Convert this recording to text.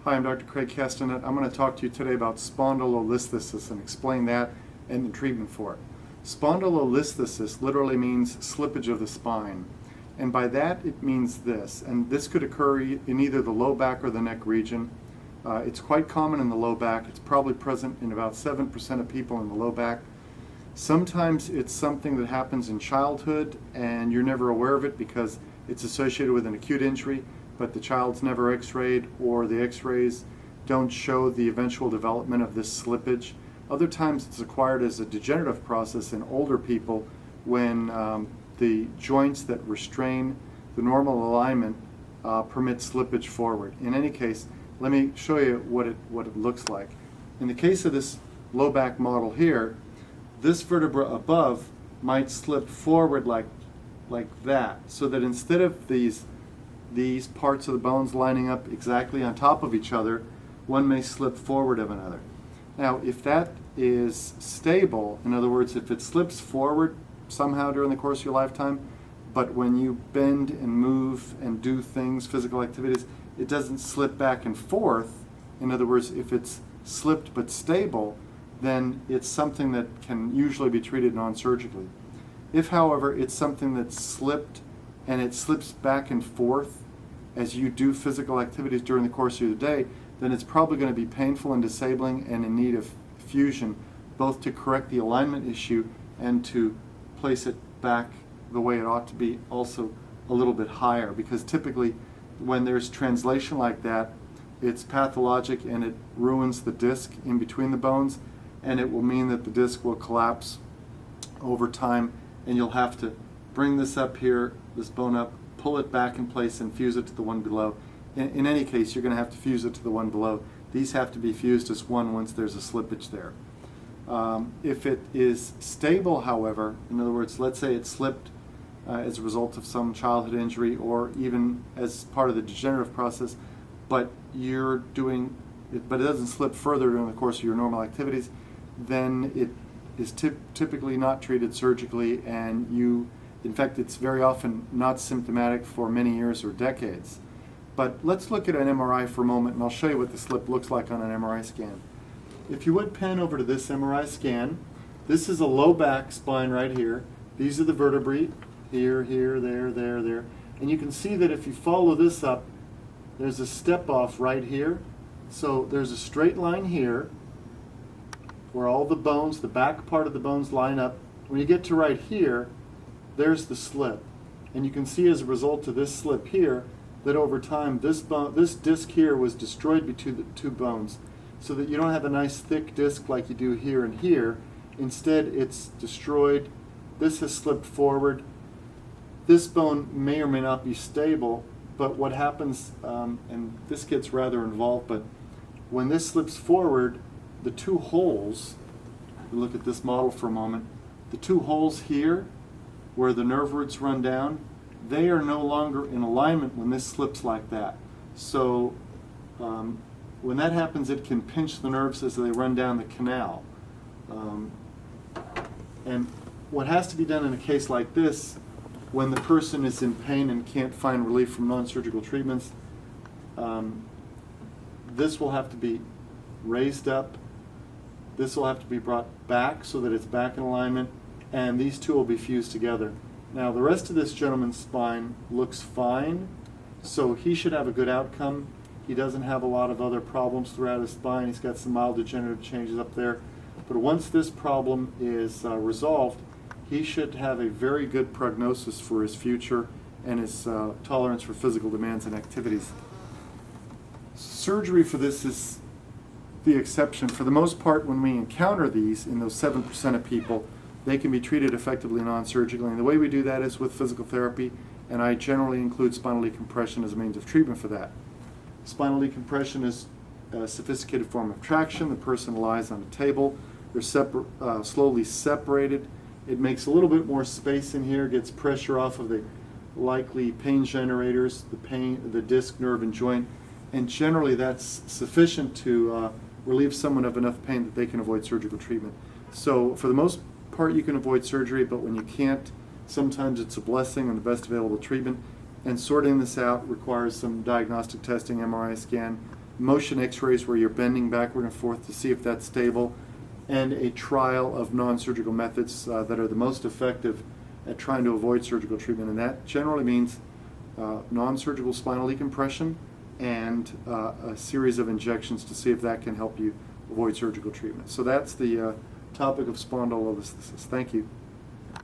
Hi, I'm Dr. Craig Castanet. I'm going to talk to you today about spondylolisthesis and explain that and the treatment for it. Spondylolisthesis literally means slippage of the spine. And by that it means this, and this could occur in either the low back or the neck region. It's quite common in the low back. It's probably present in about 7% of people in the low back. Sometimes it's something that happens in childhood and you're never aware of it because it's associated with an acute injury, but the child's never x-rayed or the x-rays don't show the eventual development of this slippage. Other times it's acquired as a degenerative process in older people when the joints that restrain the normal alignment permit slippage forward. In any case, let me show you what it looks like. In the case of this low back model here, this vertebra above might slip forward like that, so that instead of these parts of the bones lining up exactly on top of each other, one may slip forward of another. Now, if that is stable, in other words, if it slips forward somehow during the course of your lifetime, but when you bend and move and do things, physical activities, it doesn't slip back and forth, in other words, if it's slipped but stable, then it's something that can usually be treated non-surgically. If, however, it's something that's slipped and it slips back and forth as you do physical activities during the course of your day, then it's probably going to be painful and disabling and in need of fusion, both to correct the alignment issue and to place it back the way it ought to be, also a little bit higher, because typically when there's translation like that, it's pathologic and it ruins the disc in between the bones, and it will mean that the disc will collapse over time, and you'll have to bring this up here, this bone up, pull it back in place and fuse it to the one below. In any case, you're going to have to fuse it to the one below. These have to be fused as one once there's a slippage there. If it is stable, however, in other words, let's say it slipped as a result of some childhood injury or even as part of the degenerative process, but it doesn't slip further during the course of your normal activities, then it is typically not treated surgically, and in fact, it's very often not symptomatic for many years or decades. But let's look at an MRI for a moment, and I'll show you what the slip looks like on an MRI scan. If you would pan over to this MRI scan, this is a low back spine right here. These are the vertebrae, here, here, there, there, there. And you can see that if you follow this up, there's a step off right here. So there's a straight line here where all the bones, the back part of the bones line up. When you get to right here, there's the slip. And you can see as a result of this slip here that over time this disc here was destroyed between the two bones, so that you don't have a nice thick disc like you do here and here. Instead, it's destroyed. This has slipped forward. This bone may or may not be stable, but what happens, and this gets rather involved, but when this slips forward, the two holes, look at this model for a moment, the two holes here where the nerve roots run down, they are no longer in alignment when this slips like that. So when that happens, it can pinch the nerves as they run down the canal. And what has to be done in a case like this, when the person is in pain and can't find relief from non-surgical treatments, this will have to be raised up. This will have to be brought back so that it's back in alignment, and these two will be fused together. Now, the rest of this gentleman's spine looks fine, so he should have a good outcome. He doesn't have a lot of other problems throughout his spine. He's got some mild degenerative changes up there. But once this problem is resolved, he should have a very good prognosis for his future and his tolerance for physical demands and activities. Surgery for this is the exception. For the most part, when we encounter these in those 7% of people, they can be treated effectively non-surgically. And the way we do that is with physical therapy, and I generally include spinal decompression as a means of treatment for that. Spinal decompression is a sophisticated form of traction. The person lies on a table. They're slowly separated. It makes a little bit more space in here, gets pressure off of the likely pain generators, the disc, nerve, and joint, and generally that's sufficient to relieve someone of enough pain that they can avoid surgical treatment. So for the most part, you can avoid surgery, but when you can't, sometimes it's a blessing and the best available treatment. And sorting this out requires some diagnostic testing, MRI scan, motion x-rays where you're bending backward and forth to see if that's stable, and a trial of non-surgical methods that are the most effective at trying to avoid surgical treatment. And that generally means non-surgical spinal decompression and a series of injections to see if that can help you avoid surgical treatment. So that's the topic of spondylolisthesis. Thank you.